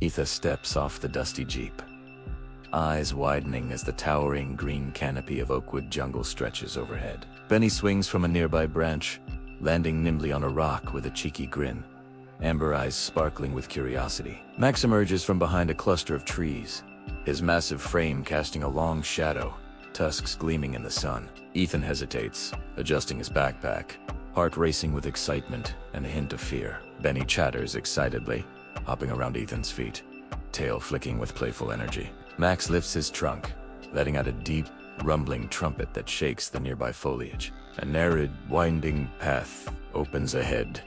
Ethan steps off the dusty jeep, eyes widening as the towering green canopy of Oakwood Jungle stretches overhead. Benny swings from a nearby branch, landing nimbly on a rock with a cheeky grin, amber eyes sparkling with curiosity. Max emerges from behind a cluster of trees, his massive frame casting a long shadow, tusks gleaming in the sun. Ethan hesitates, adjusting his backpack, heart racing with excitement and a hint of fear. Benny chatters excitedly, hopping around Ethan's feet, tail flicking with playful energy. Max lifts his trunk, letting out a deep, rumbling trumpet that shakes the nearby foliage. An arid, winding path opens ahead,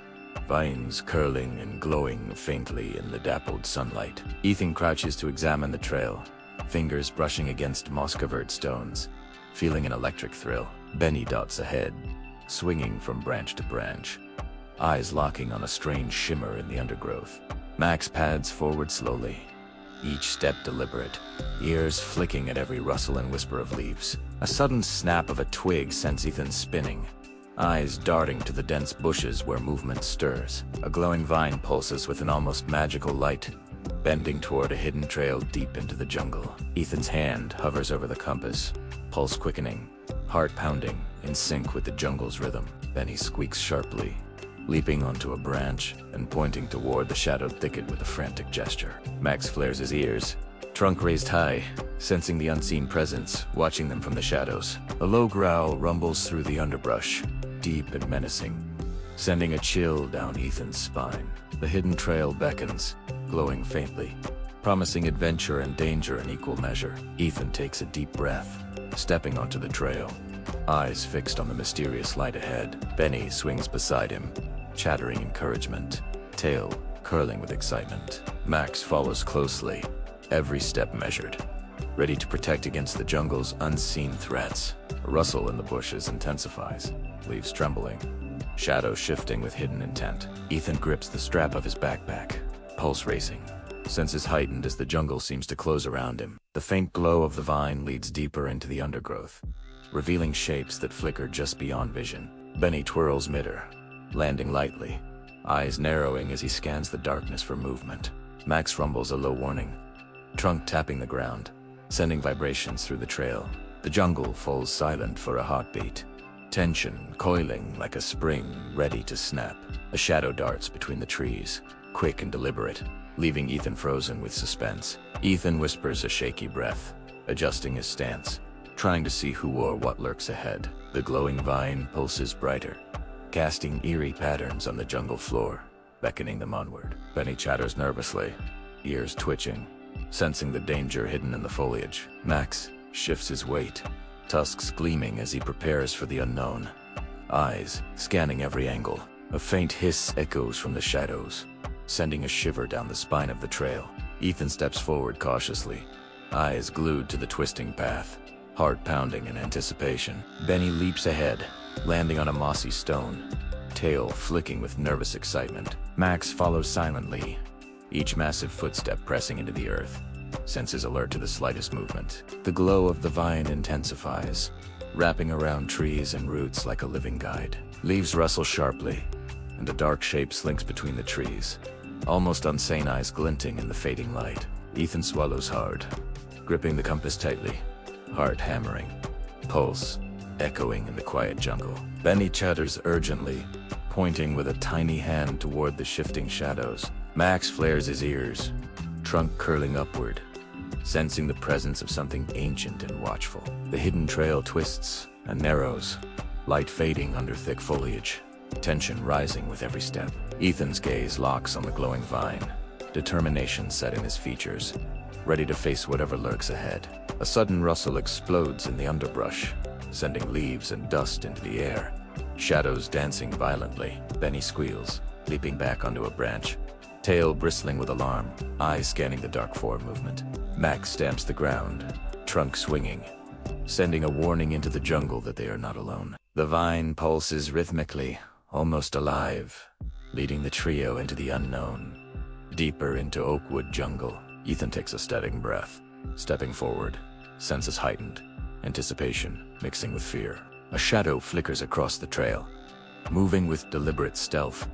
vines curling and glowing faintly in the dappled sunlight. Ethan crouches to examine the trail, fingers brushing against moss-covered stones, feeling an electric thrill. Benny dots ahead, swinging from branch to branch, eyes locking on a strange shimmer in the undergrowth. Max pads forward slowly, each step deliberate, ears flicking at every rustle and whisper of leaves. A sudden snap of a twig sends Ethan spinning, eyes darting to the dense bushes where movement stirs. A glowing vine pulses with an almost magical light, bending toward a hidden trail deep into the jungle. Ethan's hand hovers over the compass, pulse quickening, heart pounding, in sync with the jungle's rhythm. Benny squeaks sharply, leaping onto a branch and pointing toward the shadowed thicket with a frantic gesture. Max flares his ears, trunk raised high, sensing the unseen presence, watching them from the shadows. A low growl rumbles through the underbrush, deep and menacing, sending a chill down Ethan's spine. The hidden trail beckons, glowing faintly, promising adventure and danger in equal measure. Ethan takes a deep breath, stepping onto the trail, eyes fixed on the mysterious light ahead. Benny swings beside him, chattering encouragement, tail curling with excitement. Max follows closely, every step measured, ready to protect against the jungle's unseen threats. A rustle in the bushes intensifies, leaves trembling, shadows shifting with hidden intent. Ethan grips the strap of his backpack, pulse racing, senses heightened as the jungle seems to close around him. The faint glow of the vine leads deeper into the undergrowth, revealing shapes that flicker just beyond vision. Benny twirls midair, landing lightly, eyes narrowing as he scans the darkness for movement. Max rumbles a low warning, trunk tapping the ground, sending vibrations through the trail. The jungle falls silent for a heartbeat, tension coiling like a spring ready to snap. A shadow darts between the trees, quick and deliberate, leaving Ethan frozen with suspense. Ethan whispers a shaky breath, adjusting his stance, trying to see who or what lurks ahead. The glowing vine pulses brighter, casting eerie patterns on the jungle floor, beckoning them onward. Benny chatters nervously, ears twitching, sensing the danger hidden in the foliage. Max shifts his weight, tusks gleaming as he prepares for the unknown, eyes scanning every angle. A faint hiss echoes from the shadows, sending a shiver down the spine of the trail. Ethan steps forward cautiously, eyes glued to the twisting path, heart pounding in anticipation. Benny leaps ahead, landing on a mossy stone, tail flicking with nervous excitement. Max follows silently, each massive footstep pressing into the earth, senses alert to the slightest movement. The glow of the vine intensifies, wrapping around trees and roots like a living guide. Leaves rustle sharply, and a dark shape slinks between the trees, almost unseen eyes glinting in the fading light. Ethan swallows hard, gripping the compass tightly, heart hammering, pulse echoing in the quiet jungle. Benny chatters urgently, pointing with a tiny hand toward the shifting shadows. Max flares his ears, trunk curling upward, sensing the presence of something ancient and watchful. The hidden trail twists and narrows, light fading under thick foliage, tension rising with every step. Ethan's gaze locks on the glowing vine, determination set in his features, ready to face whatever lurks ahead. A sudden rustle explodes in the underbrush, sending leaves and dust into the air, shadows dancing violently. Benny squeals, leaping back onto a branch, tail bristling with alarm, eyes scanning the dark form movement. Max stamps the ground, trunk swinging, sending a warning into the jungle that they are not alone. The vine pulses rhythmically, almost alive, leading the trio into the unknown, deeper into Oakwood Jungle. Ethan takes a steadying breath, stepping forward, senses heightened, anticipation mixing with fear. A shadow flickers across the trail, moving with deliberate stealth,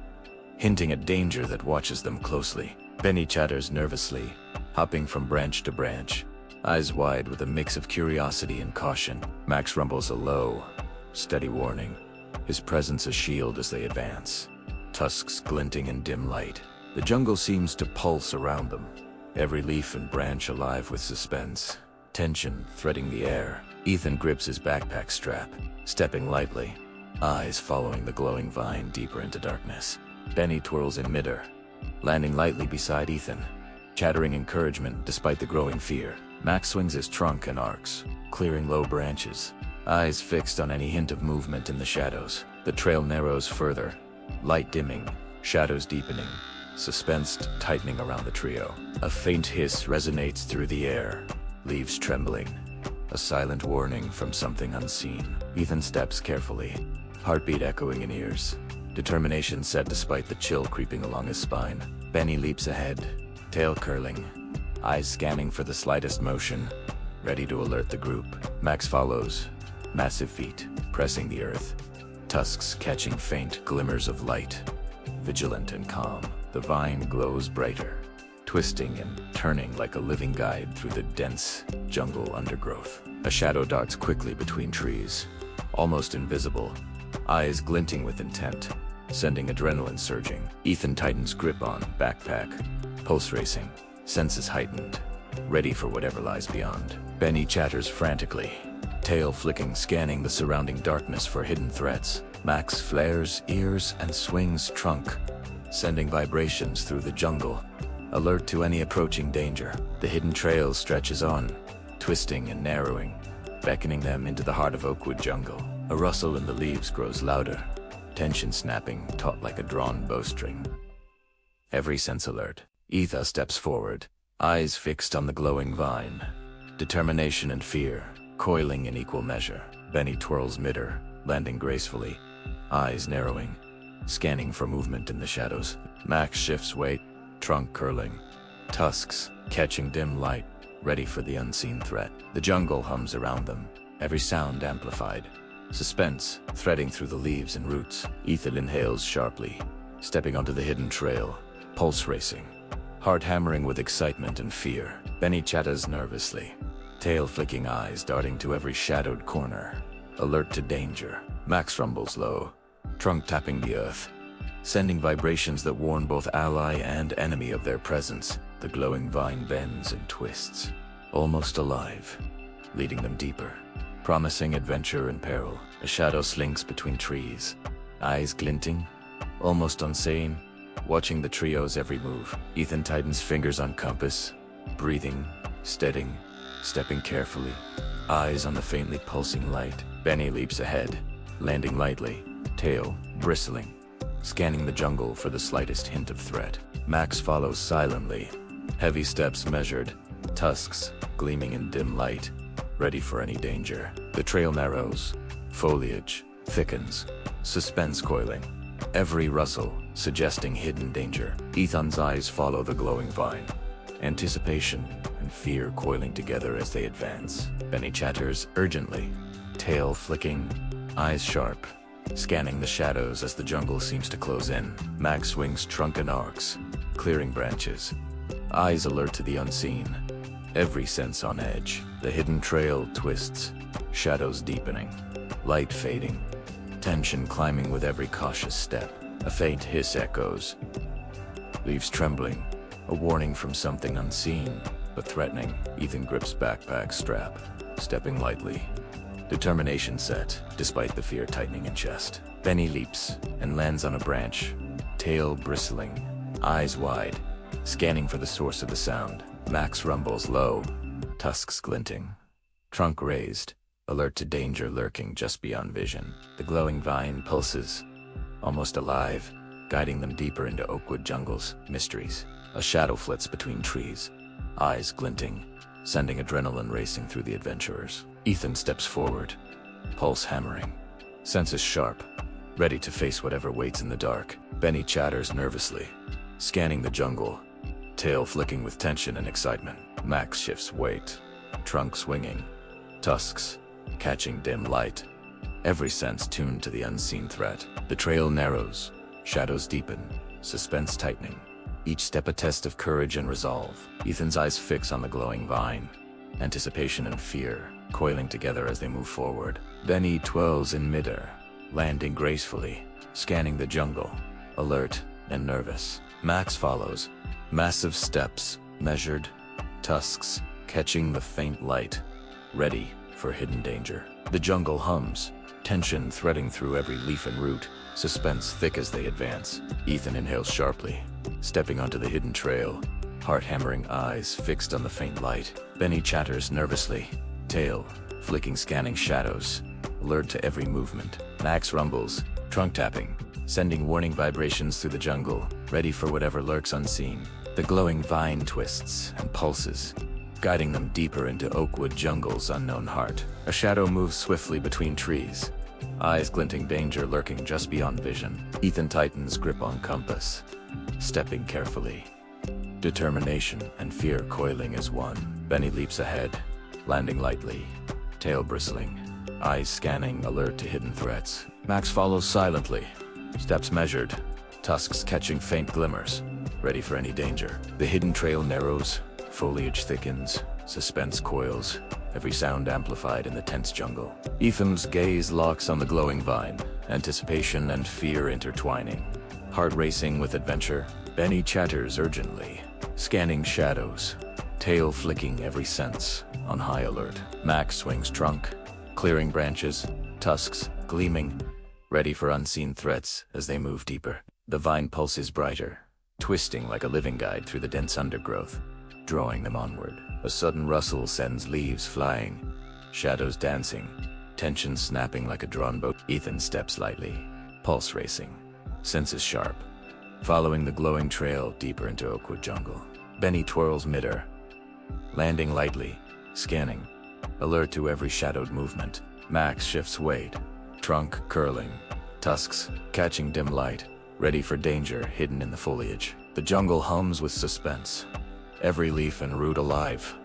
hinting at danger that watches them closely. Benny chatters nervously, hopping from branch to branch, eyes wide with a mix of curiosity and caution. Max rumbles a low, steady warning, his presence a shield as they advance. Tusks glinting in dim light. The jungle seems to pulse around them, every leaf and branch alive with suspense, tension threading the air. Ethan grips his backpack strap, stepping lightly, eyes following the glowing vine deeper into darkness. Benny twirls in midair, landing lightly beside Ethan, chattering encouragement despite the growing fear. Max swings his trunk and arcs, clearing low branches, eyes fixed on any hint of movement in the shadows. The trail narrows further, light dimming, shadows deepening, suspense tightening around the trio. A faint hiss resonates through the air, leaves trembling, a silent warning from something unseen. Ethan steps carefully, heartbeat echoing in ears, determination set despite the chill creeping along his spine. Benny leaps ahead, tail curling, eyes scanning for the slightest motion, ready to alert the group. Max follows, massive feet pressing the earth, tusks catching faint glimmers of light, vigilant and calm. The vine glows brighter, twisting and turning like a living guide through the dense jungle undergrowth. A shadow darts quickly between trees, almost invisible, eyes glinting with intent, sending adrenaline surging. Ethan tightens grip on backpack, pulse racing, senses heightened, ready for whatever lies beyond. Benny chatters frantically, tail flicking, scanning the surrounding darkness for hidden threats. Max flares ears and swings trunk, sending vibrations through the jungle, alert to any approaching danger. The hidden trail stretches on, twisting and narrowing, beckoning them into the heart of Oakwood Jungle. A rustle in the leaves grows louder, tension snapping taut like a drawn bowstring. Every sense alert. Ethan steps forward, eyes fixed on the glowing vine, determination and fear coiling in equal measure. Benny twirls midair, landing gracefully, eyes narrowing, scanning for movement in the shadows. Max shifts weight, trunk curling, tusks catching dim light, ready for the unseen threat. The jungle hums around them, every sound amplified, suspense threading through the leaves and roots. Ethan inhales sharply, stepping onto the hidden trail, pulse racing, heart hammering with excitement and fear. Benny chatters nervously, tail flicking, eyes darting to every shadowed corner, alert to danger. Max rumbles low, trunk tapping the earth, sending vibrations that warn both ally and enemy of their presence. The glowing vine bends and twists, almost alive, leading them deeper, promising adventure and peril. A shadow slinks between trees, eyes glinting, almost insane, watching the trio's every move. Ethan tightens fingers on compass, breathing, steadying, stepping carefully, eyes on the faintly pulsing light. Benny leaps ahead, landing lightly, tail bristling, scanning the jungle for the slightest hint of threat. Max follows silently, heavy steps measured, tusks gleaming in dim light, ready for any danger. The trail narrows, foliage thickens, suspense coiling, every rustle suggesting hidden danger. Ethan's eyes follow the glowing vine, anticipation and fear coiling together as they advance. Benny chatters urgently, tail flicking, eyes sharp, scanning the shadows as the jungle seems to close in. Max swings trunk and arcs, clearing branches, eyes alert to the unseen, every sense on edge. The hidden trail twists, shadows deepening, light fading, tension climbing with every cautious step. A faint hiss echoes, leaves trembling, a warning from something unseen but threatening. Ethan grips backpack strap, stepping lightly, determination set despite the fear tightening in chest. Benny leaps and lands on a branch, tail bristling, eyes wide, scanning for the source of the sound. Max rumbles low, tusks glinting, trunk raised, alert to danger lurking just beyond vision. The glowing vine pulses, almost alive, guiding them deeper into Oakwood Jungle's mysteries. A shadow flits between trees, eyes glinting, sending adrenaline racing through the adventurers. Ethan steps forward, pulse hammering, senses sharp, ready to face whatever waits in the dark. Benny chatters nervously, scanning the jungle, tail flicking with tension and excitement. Max shifts weight, trunk swinging, tusks catching dim light, every sense tuned to the unseen threat. The trail narrows, shadows deepen, suspense tightening. each step a test of courage and resolve. Ethan's eyes fix on the glowing vine, anticipation and fear coiling together as they move forward. Benny twirls in midair, landing gracefully, scanning the jungle, alert and nervous. Max follows, massive steps, measured, tusks catching the faint light, ready for hidden danger. The jungle hums, tension threading through every leaf and root, suspense thick as they advance. Ethan inhales sharply, stepping onto the hidden trail, heart-hammering eyes fixed on the faint light. Benny chatters nervously, tail flicking, scanning shadows, alert to every movement. Max rumbles, trunk tapping, sending warning vibrations through the jungle, ready for whatever lurks unseen. The glowing vine twists and pulses, guiding them deeper into Oakwood Jungle's unknown heart. A shadow moves swiftly between trees, eyes glinting, danger lurking just beyond vision. Ethan tightens grip on compass, stepping carefully, determination and fear coiling as one. Benny leaps ahead, landing lightly, tail bristling, eyes scanning, alert to hidden threats. Max follows silently, steps measured, tusks catching faint glimmers, ready for any danger. The hidden trail narrows, foliage thickens, suspense coils, every sound amplified in the tense jungle. Ethan's gaze locks on the glowing vine, anticipation and fear intertwining. Heart racing with adventure, Benny chatters urgently, scanning shadows, tail flicking every sense, on high alert. Max swings trunk, clearing branches, tusks gleaming, ready for unseen threats as they move deeper. The vine pulses brighter, twisting like a living guide through the dense undergrowth, drawing them onward. A sudden rustle sends leaves flying, shadows dancing, tension snapping like a drawn bow. Ethan steps lightly, pulse racing, senses sharp, following the glowing trail deeper into Oakwood Jungle. Benny twirls midair, landing lightly, scanning, alert to every shadowed movement. Max shifts weight, trunk curling, tusks catching dim light, ready for danger hidden in the foliage. The jungle hums with suspense, every leaf and root alive,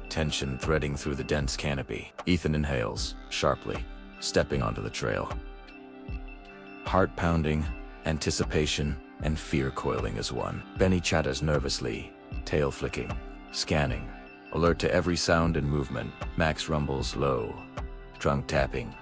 tension threading through the dense canopy. Ethan inhales sharply, stepping onto the trail. Heart pounding, anticipation and fear coiling as one. Benny chatters nervously, tail flicking, scanning, alert to every sound and movement. Max rumbles low, trunk tapping,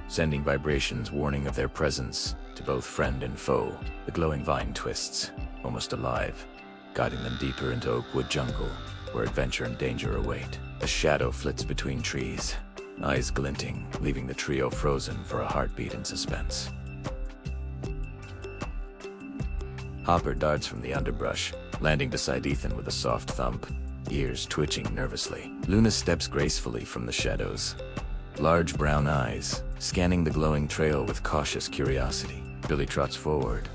sending vibrations warning of their presence to both friend and foe. The glowing vine twists, almost alive, guiding them deeper into Oakwood Jungle, where adventure and danger await. A shadow flits between trees, eyes glinting, leaving the trio frozen for a heartbeat in suspense. Hopper darts from the underbrush, landing beside Ethan with a soft thump, ears twitching nervously. Luna steps gracefully from the shadows, large brown eyes scanning the glowing trail with cautious curiosity. Billy trots forward,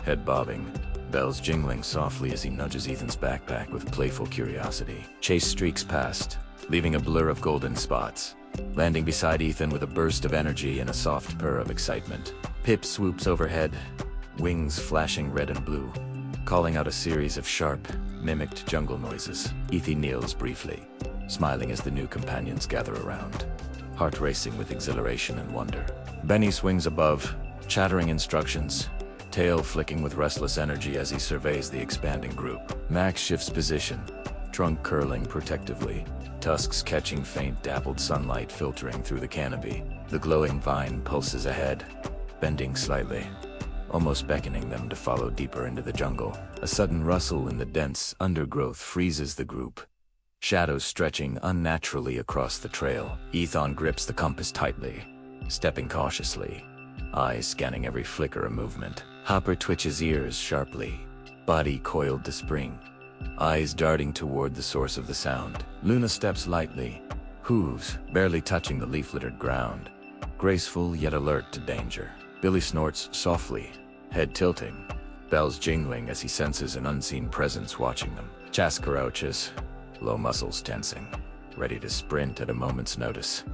head bobbing, bells jingling softly as he nudges Ethan's backpack with playful curiosity. Chase streaks past, leaving a blur of golden spots, landing beside Ethan with a burst of energy and a soft purr of excitement. Pip swoops overhead, wings flashing red and blue, calling out a series of sharp, mimicked jungle noises. Ethan kneels briefly, smiling as the new companions gather around, heart racing with exhilaration and wonder. Benny swings above, chattering instructions, tail flicking with restless energy as he surveys the expanding group. Max shifts position, trunk curling protectively, tusks catching faint dappled sunlight filtering through the canopy. The glowing vine pulses ahead, bending slightly, almost beckoning them to follow deeper into the jungle. A sudden rustle in the dense undergrowth freezes the group, shadows stretching unnaturally across the trail. Ethan grips the compass tightly, stepping cautiously, eyes scanning every flicker of movement. Hopper twitches ears sharply, body coiled to spring, eyes darting toward the source of the sound. Luna steps lightly, hooves barely touching the leaf-littered ground, graceful yet alert to danger. Billy snorts softly, head tilting, bells jingling as he senses an unseen presence watching them. Chas crouches, low muscles tensing, ready to sprint at a moment's notice,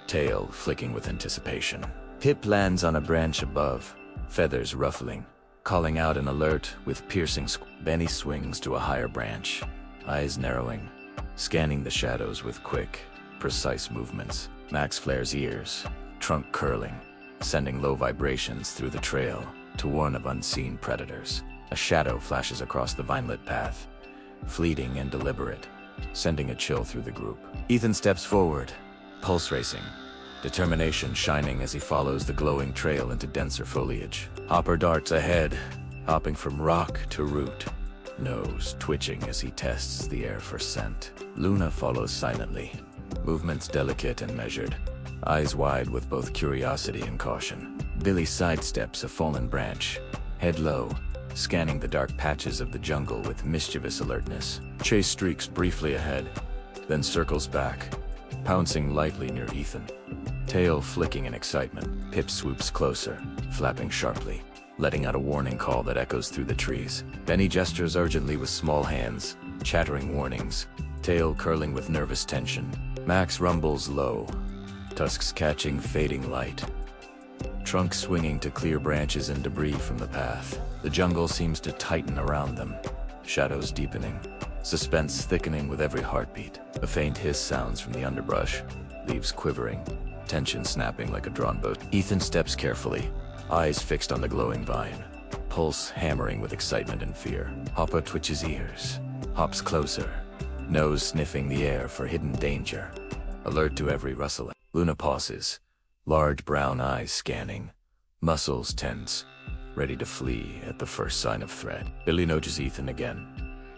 tail flicking with anticipation. Pip lands on a branch above, feathers ruffling, calling out an alert with piercing Benny swings to a higher branch, eyes narrowing, scanning the shadows with quick, precise movements. Max flares ears, trunk curling, sending low vibrations through the trail to warn of unseen predators. A shadow flashes across the vine-lit path, fleeting and deliberate, sending a chill through the group. Ethan steps forward, pulse racing, determination shining as he follows the glowing trail into denser foliage. Hopper darts ahead, hopping from rock to root, nose twitching as he tests the air for scent. Luna follows silently, movements delicate and measured, eyes wide with both curiosity and caution. Billy sidesteps a fallen branch, head low, scanning the dark patches of the jungle with mischievous alertness. Chase streaks briefly ahead, then circles back, pouncing lightly near Ethan. Tail flicking in excitement, Pip swoops closer, flapping sharply, letting out a warning call that echoes through the trees. Benny gestures urgently with small hands, chattering warnings, tail curling with nervous tension. Max rumbles low, tusks catching fading light, trunk swinging to clear branches and debris from the path. The jungle seems to tighten around them, shadows deepening, suspense thickening with every heartbeat. A faint hiss sounds from the underbrush, leaves quivering, tension snapping like a drawn bow. Ethan steps carefully, eyes fixed on the glowing vine, pulse hammering with excitement and fear. Hopper twitches ears, hops closer, nose sniffing the air for hidden danger, alert to every rustle. Luna pauses, large brown eyes scanning, muscles tense, ready to flee at the first sign of threat. Billy nudges Ethan again,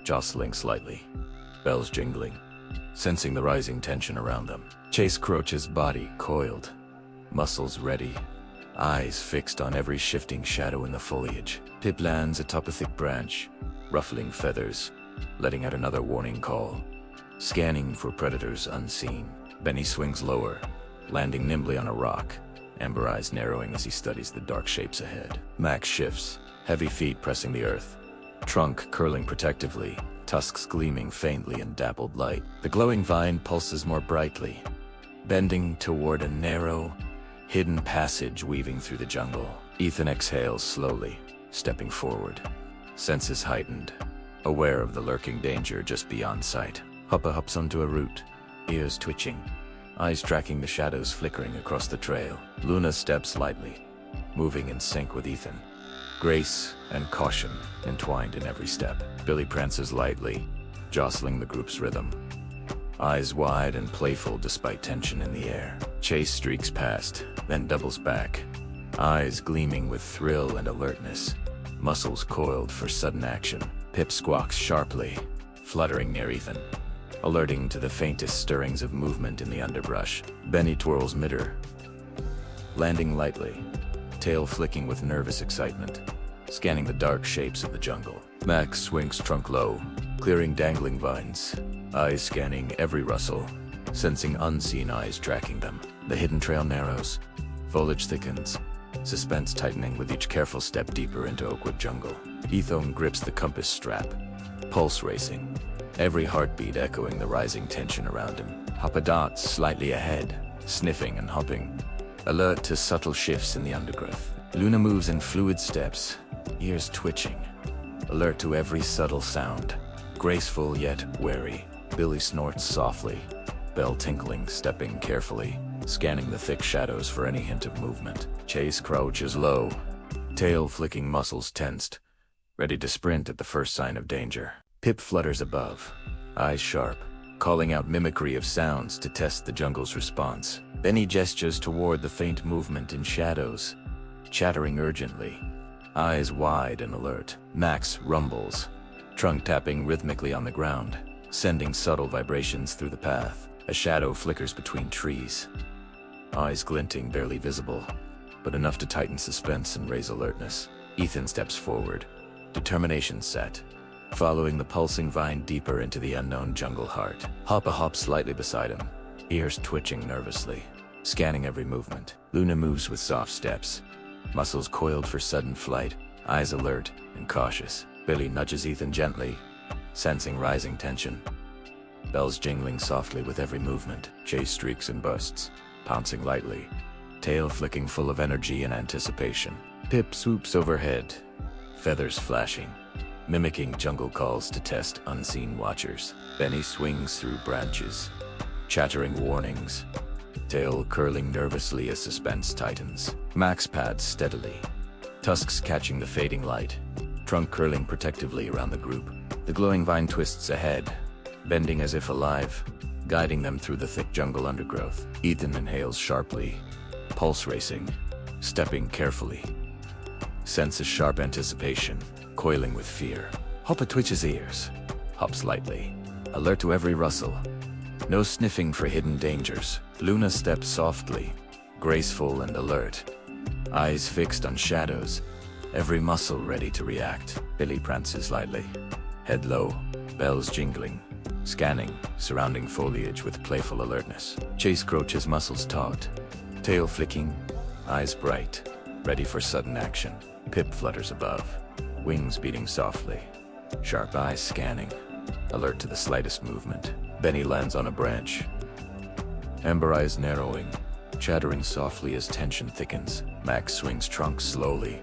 jostling slightly, bells jingling, sensing the rising tension around them. Chase crouches, body coiled, muscles ready, eyes fixed on every shifting shadow in the foliage. Pip lands atop a thick branch, ruffling feathers, letting out another warning call, scanning for predators unseen. Benny swings lower, landing nimbly on a rock, amber eyes narrowing as he studies the dark shapes ahead. Max shifts, heavy feet pressing the earth, trunk curling protectively, tusks gleaming faintly in dappled light. The glowing vine pulses more brightly, bending toward a narrow, hidden passage weaving through the jungle. Ethan exhales slowly, stepping forward, senses heightened, aware of the lurking danger just beyond sight. Hopper hops onto a root, ears twitching, eyes tracking the shadows flickering across the trail. Luna steps lightly, moving in sync with Ethan, grace and caution entwined in every step. Billy prances lightly, jostling the group's rhythm, eyes wide and playful despite tension in the air. Chase streaks past, then doubles back, eyes gleaming with thrill and alertness, muscles coiled for sudden action. Pip squawks sharply, fluttering near Ethan, alerting to the faintest stirrings of movement in the underbrush. Benny twirls midder, landing lightly, tail flicking with nervous excitement, scanning the dark shapes of the jungle. Max swings trunk low, clearing dangling vines, eyes scanning every rustle, sensing unseen eyes tracking them. The hidden trail narrows, foliage thickens, suspense tightening with each careful step deeper into Oakwood Jungle. Ethan grips the compass strap, pulse racing, every heartbeat echoing the rising tension around him. Hopper darts slightly ahead, sniffing and hopping, alert to subtle shifts in the undergrowth. Luna moves in fluid steps, ears twitching, alert to every subtle sound, graceful yet wary. Billy snorts softly, bell tinkling, stepping carefully, scanning the thick shadows for any hint of movement. Chase crouches low, tail flicking, muscles tensed, ready to sprint at the first sign of danger. Pip flutters above, eyes sharp, calling out mimicry of sounds to test the jungle's response. Then he gestures toward the faint movement in shadows, chattering urgently, eyes wide and alert. Max rumbles, trunk tapping rhythmically on the ground, sending subtle vibrations through the path. A shadow flickers between trees, eyes glinting, barely visible, but enough to tighten suspense and raise alertness. Ethan steps forward, determination set, following the pulsing vine deeper into the unknown jungle heart. Hopper hops slightly beside him, ears twitching nervously, scanning every movement. Luna moves with soft steps, muscles coiled for sudden flight, eyes alert and cautious. Billy nudges Ethan gently, sensing rising tension, bells jingling softly with every movement. Chase streaks and bursts, pouncing lightly, tail flicking full of energy and anticipation. Pip swoops overhead, feathers flashing, mimicking jungle calls to test unseen watchers. Benny swings through branches, chattering warnings, tail curling nervously as suspense tightens. Max pads steadily, tusks catching the fading light, trunk curling protectively around the group. The glowing vine twists ahead, bending as if alive, guiding them through the thick jungle undergrowth. Ethan inhales sharply, pulse racing, stepping carefully. Senses sharp anticipation, coiling with fear. Hoppa twitches ears, hops lightly, alert to every rustle. No sniffing for hidden dangers. Luna steps softly, graceful and alert, eyes fixed on shadows, every muscle ready to react. Billy prances lightly, head low, bells jingling, scanning surrounding foliage with playful alertness. Chase crouches, muscles taut, tail flicking, eyes bright, ready for sudden action. Pip flutters above, wings beating softly, sharp eyes scanning, alert to the slightest movement. Benny lands on a branch, amber eyes narrowing, chattering softly as tension thickens. Max swings trunk slowly,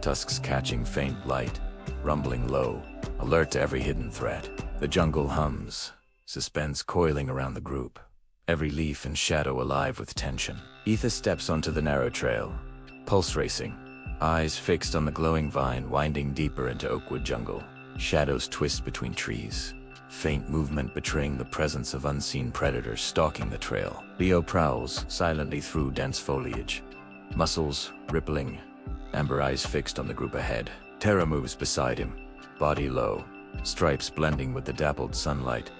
tusks catching faint light, rumbling low, alert to every hidden threat. The jungle hums, suspense coiling around the group, every leaf and shadow alive with tension. Ethan steps onto the narrow trail, pulse racing, eyes fixed on the glowing vine winding deeper into Oakwood Jungle. Shadows twist between trees, faint movement betraying the presence of unseen predators stalking the trail. Leo prowls silently through dense foliage, muscles rippling, amber eyes fixed on the group ahead. Tara moves beside him, body low, stripes blending with the dappled sunlight,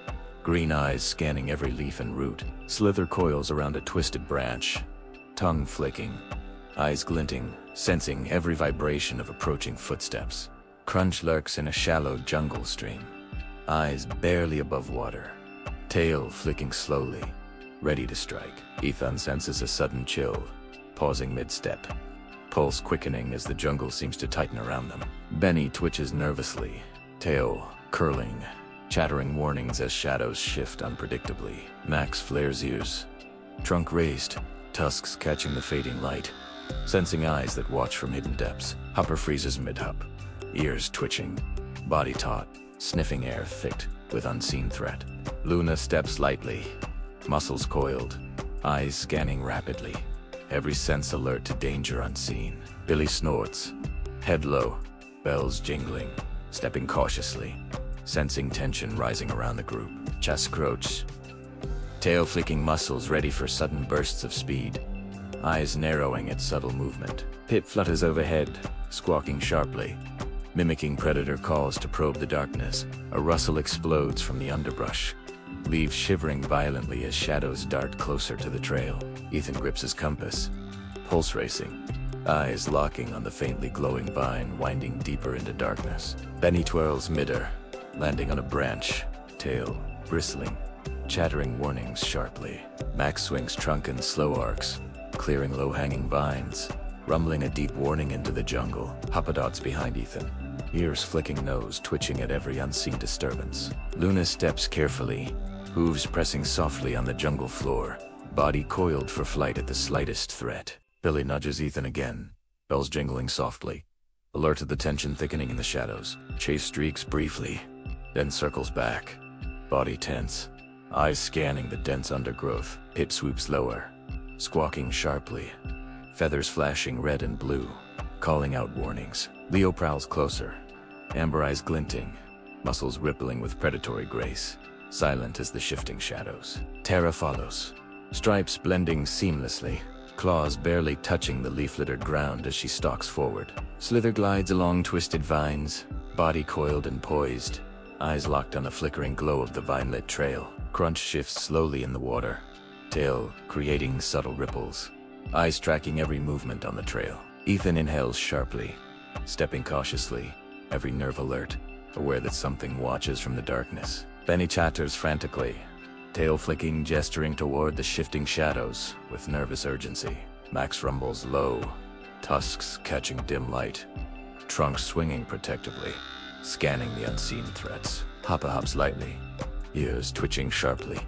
green eyes scanning every leaf and root. Slither coils around a twisted branch, tongue flicking, eyes glinting, sensing every vibration of approaching footsteps. Crunch lurks in a shallow jungle stream, eyes barely above water, tail flicking slowly, ready to strike. Ethan senses a sudden chill, pausing mid-step, pulse quickening as the jungle seems to tighten around them. Benny twitches nervously, tail curling, chattering warnings as shadows shift unpredictably. Max flares ears, trunk raised, tusks catching the fading light, sensing eyes that watch from hidden depths. Hopper freezes mid-hop, ears twitching, body taut, sniffing air thick with unseen threat. Luna steps lightly, muscles coiled, eyes scanning rapidly, every sense alert to danger unseen. Billy snorts, head low, bells jingling, stepping cautiously, sensing tension rising around the group. Chest crouch, tail flicking, muscles ready for sudden bursts of speed, eyes narrowing at subtle movement. Pip flutters overhead, squawking sharply, mimicking predator calls to probe the darkness. A rustle explodes from the underbrush, leaves shivering violently as shadows dart closer to the trail. Ethan grips his compass, pulse racing, eyes locking on the faintly glowing vine winding deeper into darkness. Benny twirls midair, landing on a branch, tail bristling, chattering warnings sharply. Max swings trunk in slow arcs, clearing low-hanging vines, rumbling a deep warning into the jungle. Hoppadots behind Ethan, ears flicking, nose twitching at every unseen disturbance. Luna steps carefully, hooves pressing softly on the jungle floor, body coiled for flight at the slightest threat. Billy nudges Ethan again, bells jingling softly, alert to the tension thickening in the shadows. Chase streaks briefly, then circles back, body tense, eyes scanning the dense undergrowth. Pip swoops lower, squawking sharply, feathers flashing red and blue, calling out warnings. Leo prowls closer, amber eyes glinting, muscles rippling with predatory grace, silent as the shifting shadows. Tara follows, stripes blending seamlessly, claws barely touching the leaf-littered ground as she stalks forward. Slither glides along twisted vines, body coiled and poised, eyes locked on the flickering glow of the vine-lit trail. Crunch shifts slowly in the water, tail creating subtle ripples, eyes tracking every movement on the trail. Ethan inhales sharply, stepping cautiously, every nerve alert, aware that something watches from the darkness. Benny chatters frantically, tail flicking, gesturing toward the shifting shadows with nervous urgency. Max rumbles low, tusks catching dim light, trunk swinging protectively, scanning the unseen threats. Hoppa hops lightly, ears twitching sharply,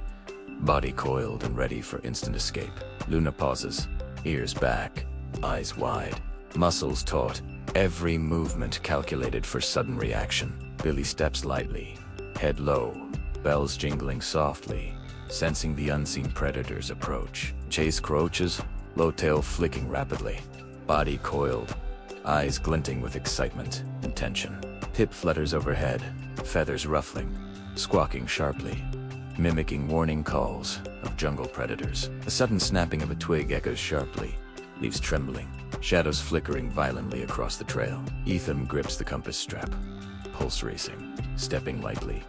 body coiled and ready for instant escape. Luna pauses, ears back, eyes wide, muscles taut, every movement calculated for sudden reaction. Billy steps lightly, head low, bells jingling softly, sensing the unseen predator's approach. Chase crouches, low tail flicking rapidly, body coiled, eyes glinting with excitement and tension. Tip flutters overhead, feathers ruffling, squawking sharply, mimicking warning calls of jungle predators. A sudden snapping of a twig echoes sharply, leaves trembling, shadows flickering violently across the trail. Ethan grips the compass strap, pulse racing, stepping lightly,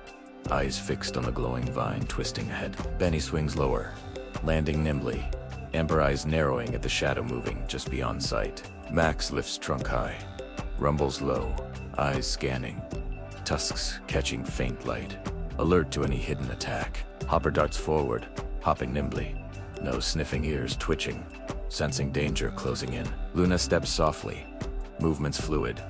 eyes fixed on the glowing vine twisting ahead. Benny swings lower, landing nimbly, amber eyes narrowing at the shadow moving just beyond sight. Max lifts trunk high, rumbles low, eyes scanning, tusks catching faint light, alert to any hidden attack. Hopper darts forward, hopping nimbly, nose sniffing, ears twitching, sensing danger closing in. Luna steps softly, movements fluid,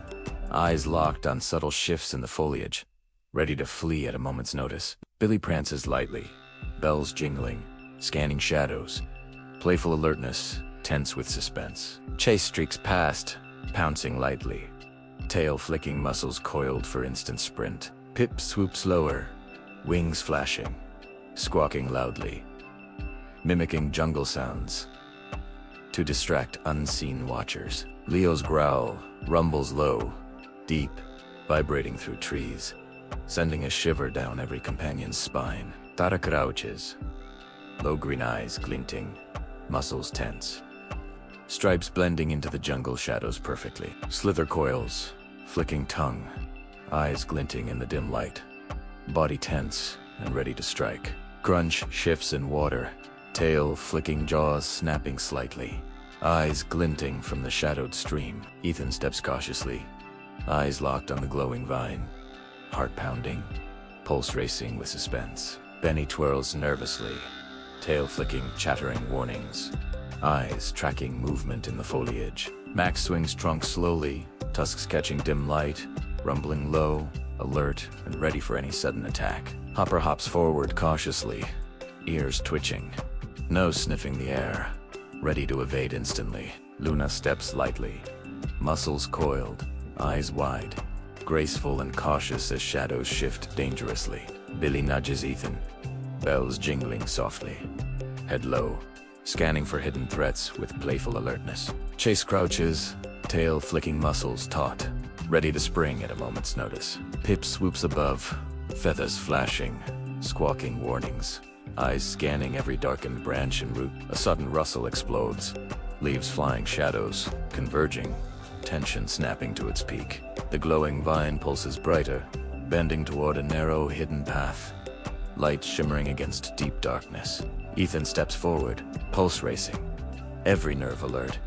eyes locked on subtle shifts in the foliage, ready to flee at a moment's notice. Billy prances lightly, bells jingling, scanning shadows, playful alertness, tense with suspense. Chase streaks past, pouncing lightly, tail flicking, muscles coiled for instant sprint. Pip swoops lower, wings flashing, squawking loudly, mimicking jungle sounds to distract unseen watchers. Leo's growl rumbles low, deep, vibrating through trees, sending a shiver down every companion's spine. Tara crouches, low green eyes glinting, muscles tense, stripes blending into the jungle shadows perfectly. Slither coils, flicking tongue, eyes glinting in the dim light, body tense and ready to strike. Crunch shifts in water, tail flicking, jaws snapping slightly, eyes glinting from the shadowed stream. Ethan steps cautiously, eyes locked on the glowing vine, heart pounding, pulse racing with suspense. Benny twirls nervously, tail flicking, chattering warnings, eyes tracking movement in the foliage. Max swings trunk slowly, tusks catching dim light, rumbling low, alert and ready for any sudden attack. Hopper hops forward cautiously, ears twitching, nose sniffing the air, ready to evade instantly. Luna steps lightly, muscles coiled, eyes wide, graceful and cautious as shadows shift dangerously. Billy nudges Ethan, bells jingling softly, head low, scanning for hidden threats with playful alertness. Chase crouches, tail flicking, muscles taut, ready to spring at a moment's notice. Pip swoops above, feathers flashing, squawking warnings, eyes scanning every darkened branch and root. A sudden rustle explodes, leaves flying, shadows converging, tension snapping to its peak. The glowing vine pulses brighter, bending toward a narrow, hidden path, light shimmering against deep darkness. Ethan steps forward, pulse racing, every nerve alert,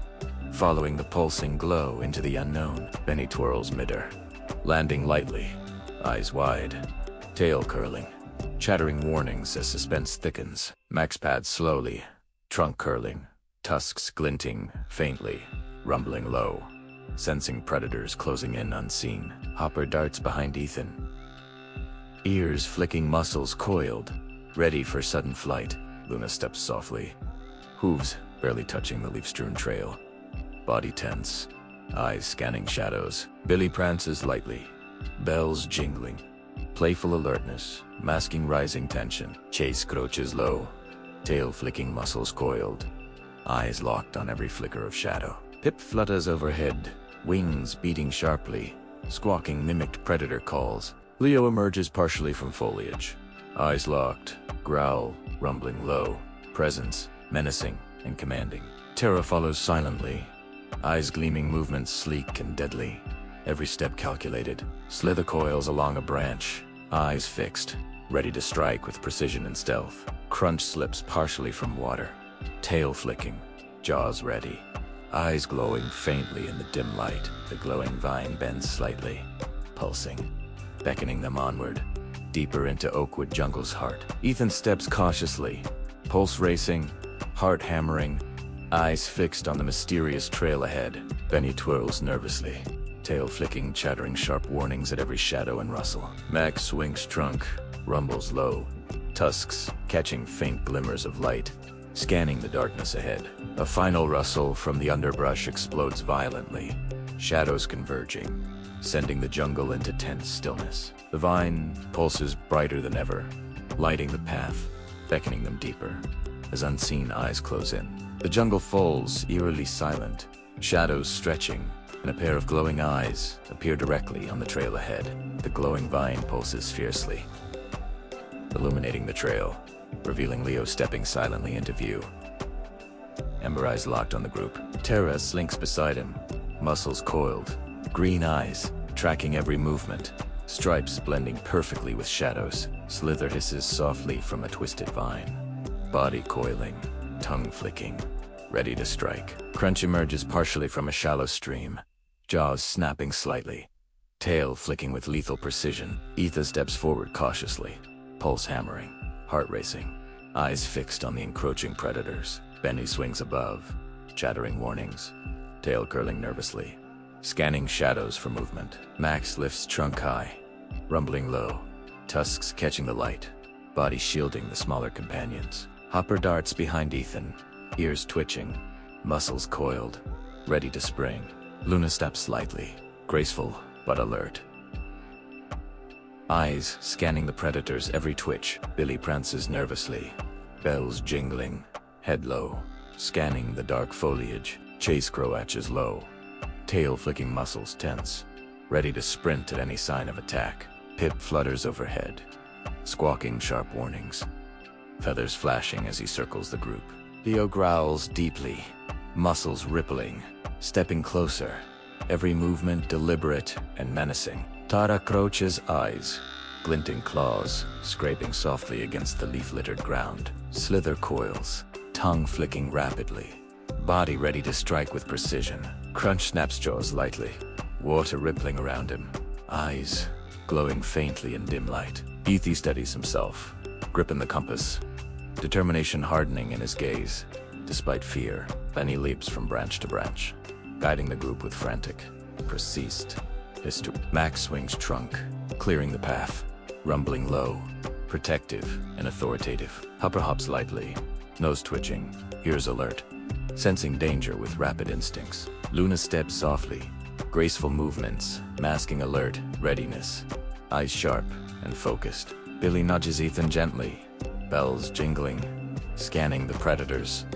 following the pulsing glow into the unknown. Benny twirls midair, landing lightly, eyes wide, tail curling, chattering warnings as suspense thickens. Max pads slowly, trunk curling, tusks glinting faintly, rumbling low, sensing predators closing in unseen. Hopper darts behind Ethan, ears flicking, muscles coiled, ready for sudden flight. Luna steps softly, hooves barely touching the leaf-strewn trail, body tense, eyes scanning shadows. Billy prances lightly, bells jingling, playful alertness, masking rising tension. Chase crouches low, tail flicking, muscles coiled, eyes locked on every flicker of shadow. Pip flutters overhead, wings beating sharply, squawking mimicked predator calls. Leo emerges partially from foliage, eyes locked, growl, rumbling low, presence menacing and commanding. Terra follows silently, eyes gleaming, movements sleek and deadly, every step calculated. Slither coils along a branch, eyes fixed, ready to strike with precision and stealth. Crunch slips partially from water, tail flicking, jaws ready, eyes glowing faintly in the dim light. The glowing vine bends slightly, pulsing, beckoning them onward, deeper into Oakwood Jungle's heart. Ethan steps cautiously, pulse racing, heart hammering, eyes fixed on the mysterious trail ahead. Benny twirls nervously, tail flicking, chattering sharp warnings at every shadow and rustle. Max swings trunk, rumbles low, tusks catching faint glimmers of light, scanning the darkness ahead. A final rustle from the underbrush explodes violently, shadows converging, sending the jungle into tense stillness. The vine pulses brighter than ever, lighting the path, beckoning them deeper, as unseen eyes close in. The jungle falls, eerily silent, shadows stretching, and a pair of glowing eyes appear directly on the trail ahead. The glowing vine pulses fiercely, illuminating the trail, revealing Leo stepping silently into view. Ember eyes locked on the group. Terra slinks beside him, muscles coiled, green eyes tracking every movement, stripes blending perfectly with shadows. Slither hisses softly from a twisted vine, body coiling, tongue flicking, ready to strike. Crunch emerges partially from a shallow stream, jaws snapping slightly, tail flicking with lethal precision. Etha steps forward cautiously, pulse hammering, heart racing, eyes fixed on the encroaching predators. Benny swings above, chattering warnings, tail curling nervously, scanning shadows for movement. Max lifts trunk high, rumbling low, tusks catching the light, body shielding the smaller companions. Hopper darts behind Ethan, ears twitching, muscles coiled, ready to spring. Luna steps lightly, graceful but alert, eyes scanning the predator's every twitch. Billy prances nervously, bells jingling, head low, scanning the dark foliage. Chase croatches low, tail flicking muscles tense, ready to sprint at any sign of attack. Pip flutters overhead, squawking sharp warnings, feathers flashing as he circles the group. Leo growls deeply, muscles rippling, stepping closer, every movement deliberate and menacing. Tara crouches, eyes, glinting claws, scraping softly against the leaf-littered ground. Slither coils, tongue flicking rapidly, body ready to strike with precision. Crunch snaps jaws lightly, water rippling around him, eyes glowing faintly in dim light. Ethy steadies himself, gripping the compass, determination hardening in his gaze. Despite fear, Benny leaps from branch to branch, guiding the group with frantic, precise history. Max swings trunk, clearing the path, rumbling low, protective and authoritative. Hopper hops lightly, nose twitching, ears alert, sensing danger with rapid instincts. Luna steps softly, graceful movements, masking alert readiness, eyes sharp and focused. Billy nudges Ethan gently, bells jingling, scanning the predators,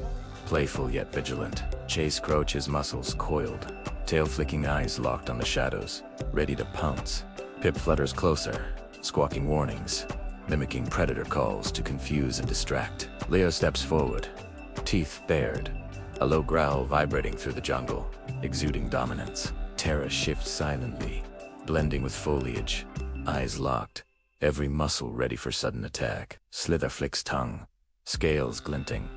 playful yet vigilant. Chase crouches, muscles coiled, tail flicking, eyes locked on the shadows, ready to pounce. Pip flutters closer, squawking warnings, mimicking predator calls to confuse and distract. Leo steps forward, teeth bared, a low growl vibrating through the jungle, exuding dominance. Terra shifts silently, blending with foliage, eyes locked, every muscle ready for sudden attack. Slither flicks tongue, scales glinting,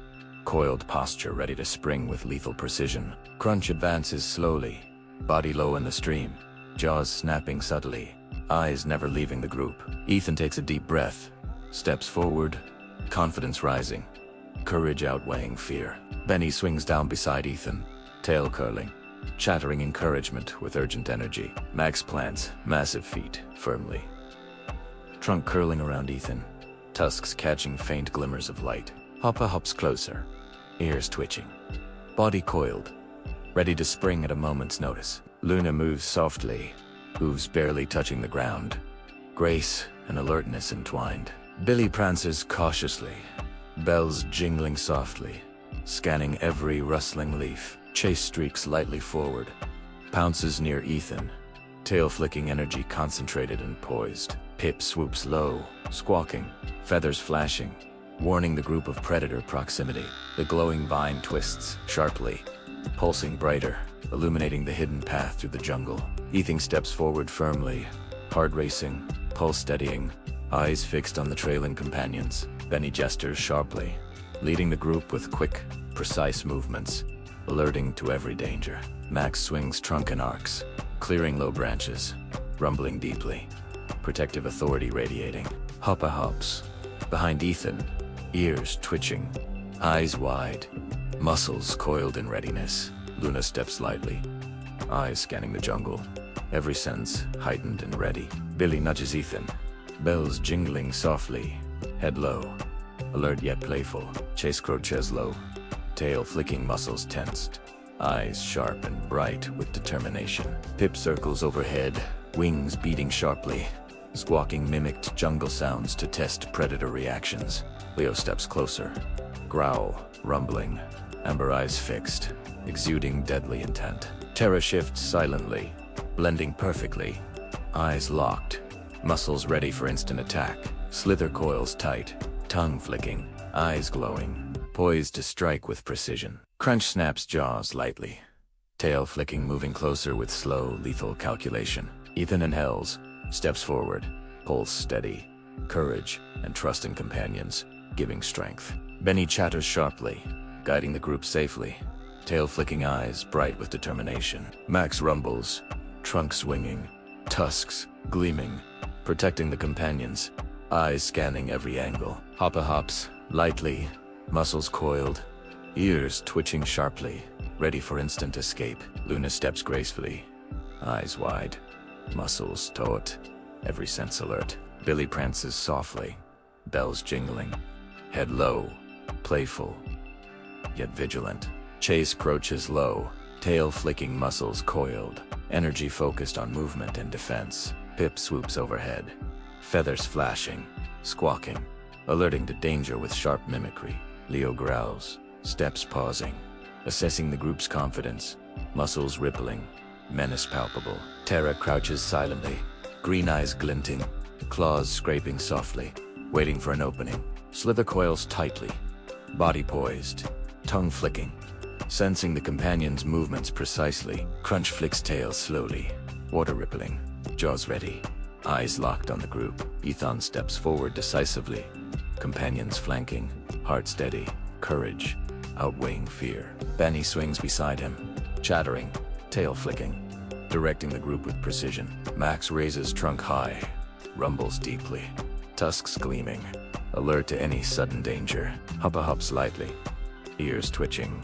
coiled posture ready to spring with lethal precision. Crunch advances slowly, body low in the stream, jaws snapping subtly, eyes never leaving the group. Ethan takes a deep breath, steps forward, confidence rising, courage outweighing fear. Benny swings down beside Ethan, tail curling, chattering encouragement with urgent energy. Max plants massive feet firmly, trunk curling around Ethan, tusks catching faint glimmers of light. Hopper hops closer, ears twitching, body coiled, ready to spring at a moment's notice. Luna moves softly, hooves barely touching the ground, grace and alertness entwined. Billy prances cautiously, bells jingling softly, scanning every rustling leaf. Chase streaks lightly forward, pounces near Ethan, tail flicking, energy concentrated and poised. Pip swoops low, squawking, feathers flashing, warning the group of predator proximity. The glowing vine twists sharply, pulsing brighter, illuminating the hidden path through the jungle. Ethan steps forward firmly, heart racing, pulse steadying, eyes fixed on the trailing companions. Benny gestures sharply, leading the group with quick, precise movements, alerting to every danger. Max swings trunk and arcs, clearing low branches, rumbling deeply, protective authority radiating. Hopper hops behind Ethan, ears twitching, eyes wide, muscles coiled in readiness. Luna steps lightly, eyes scanning the jungle, every sense heightened and ready. Billy nudges Ethan, bells jingling softly, head low, alert yet playful. Chase crouches low, tail flicking, muscles tensed, eyes sharp and bright with determination. Pip circles overhead, wings beating sharply, squawking mimicked jungle sounds to test predator reactions. Leo steps closer, growl, rumbling, amber eyes fixed, exuding deadly intent. Terra shifts silently, blending perfectly. Eyes locked, muscles ready for instant attack. Slither coils tight, tongue flicking, eyes glowing, poised to strike with precision. Crunch snaps jaws lightly, tail flicking, moving closer with slow, lethal calculation. Ethan inhales, steps forward, pulse steady, courage and trust in companions, giving strength. Benny chatters sharply, guiding the group safely, tail flicking, eyes bright with determination. Max rumbles, trunk swinging, tusks gleaming, protecting the companions, eyes scanning every angle. Hoppa hops, lightly, muscles coiled, ears twitching sharply, ready for instant escape. Luna steps gracefully, eyes wide, muscles taut, every sense alert. Billy prances softly, bells jingling, head low, playful, yet vigilant. Chase crouches low, tail flicking, muscles coiled, energy focused on movement and defense. Pip swoops overhead, feathers flashing, squawking, alerting to danger with sharp mimicry. Leo growls, steps pausing, assessing the group's confidence, muscles rippling, menace palpable. Terra crouches silently, green eyes glinting, claws scraping softly, waiting for an opening. Slither coils tightly, body poised, tongue flicking, sensing the companion's movements precisely. Crunch flicks tail slowly, water rippling, jaws ready, eyes locked on the group. Ethan steps forward decisively, companions flanking, heart steady, courage outweighing fear. Benny swings beside him, chattering, tail flicking, directing the group with precision. Max raises trunk high, rumbles deeply, tusks gleaming, alert to any sudden danger. Hoppa hops lightly, ears twitching,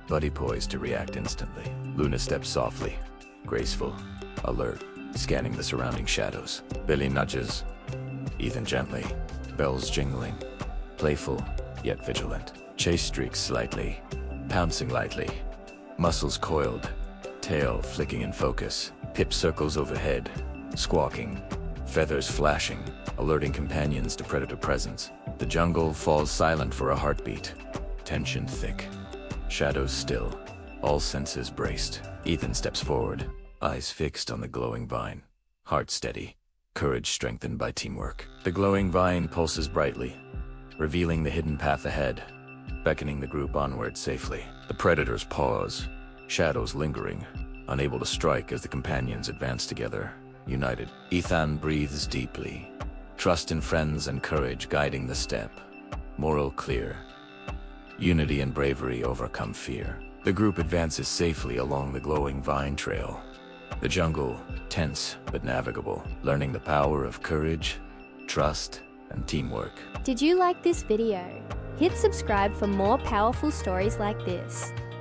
body poised to react instantly. Luna steps softly, graceful, alert, scanning the surrounding shadows. Billy nudges, Ethan gently, bells jingling, playful yet vigilant. Chase streaks slightly, pouncing lightly, muscles coiled, tail flicking in focus. Pip circles overhead, squawking, feathers flashing, alerting companions to predator presence. The jungle falls silent for a heartbeat, tension thick, shadows still, all senses braced. Ethan steps forward, eyes fixed on the glowing vine, heart steady, courage strengthened by teamwork. The glowing vine pulses brightly, revealing the hidden path ahead, beckoning the group onward safely. The predators pause, shadows lingering, unable to strike as the companions advance together, united. Ethan breathes deeply, trust in friends and courage guiding the step, moral clear. Unity and bravery overcome fear. The group advances safely along the glowing vine trail. The jungle, tense but navigable, learning the power of courage, trust, and teamwork. Did you like this video? Hit subscribe for more powerful stories like this.